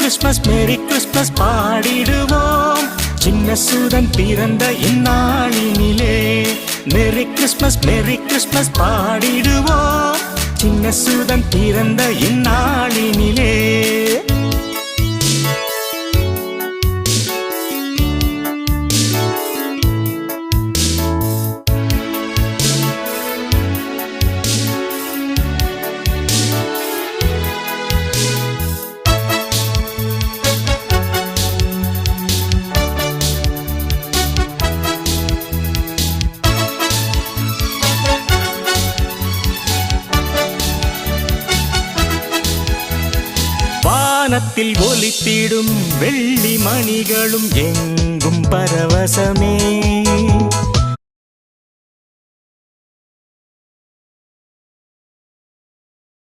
Merry Christmas பாடிடுவோம் சின்ன சூதன் பிறந்த இந்நாளினிலே. மேரி கிறிஸ்மஸ் பாடிடுவோம் சின்ன சூதன் பிறந்த இந்நாளினிலே. வானத்தில் ஒலித்திடும் வெள்ளி மணிகளும் எங்கும் பரவசமே.